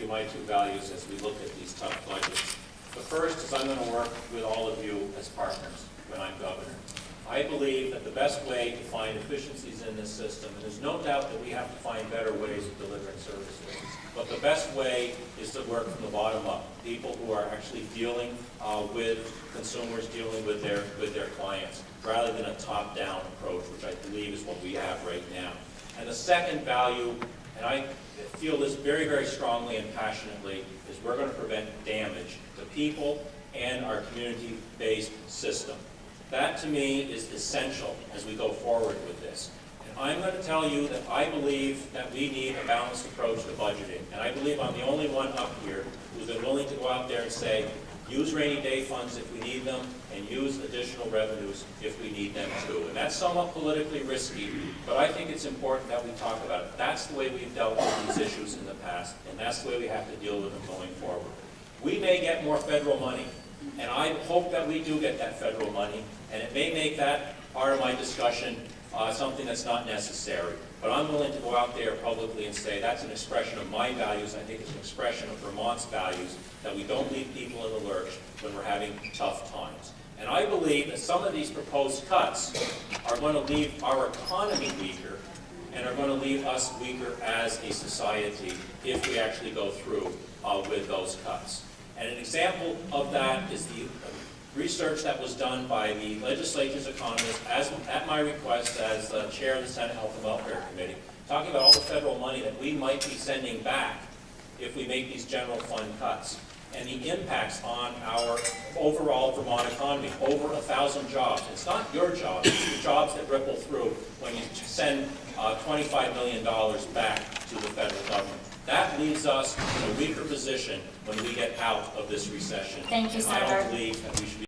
my two values as we look at these tough budgets. The first is I'm going to work with all of you as partners when I'm governor. I believe that the best way to find efficiencies in this system, and there's no doubt that we have to find better ways of delivering services, but the best way is to work from the bottom up. People who are actually dealing with consumers, dealing with their clients, rather than a top-down approach, which I believe is what we have right now. And the second value, and I feel this very, very strongly and passionately, is we're going to prevent damage to people and our community-based system. That, to me, is essential as we go forward with this. And I'm going to tell you that I believe that we need a balanced approach to budgeting. And I believe I'm the only one up here who's been willing to go out there and say, use rainy day funds if we need them, and use additional revenues if we need them too. And that's somewhat politically risky, but I think it's important that we talk about it. That's the way we've dealt with these issues in the past, and that's the way we have to deal with them going forward. We may get more federal money, and I hope that we do get that federal money, and it may make that part of my discussion something that's not necessary. But I'm willing to go out there publicly and say that's an expression of my values. I think it's an expression of Vermont's values, that we don't leave people in the lurch when we're having tough times. And I believe that some of these proposed cuts are going to leave our economy weaker and are going to leave us weaker as a society if we actually go through with those cuts. And an example of that is the research that was done by the legislature's economists at my request as chair of the Senate Health and Welfare Committee, talking about all the federal money that we might be sending back if we make these general fund cuts, and the impacts on our overall Vermont economy. Over 1,000 jobs. It's not your jobs, it's the jobs that ripple through when you send $25 million back to the federal government. That leaves us in a weaker position when we get out of this recession. Thank you, Senator. I don't believe that we should be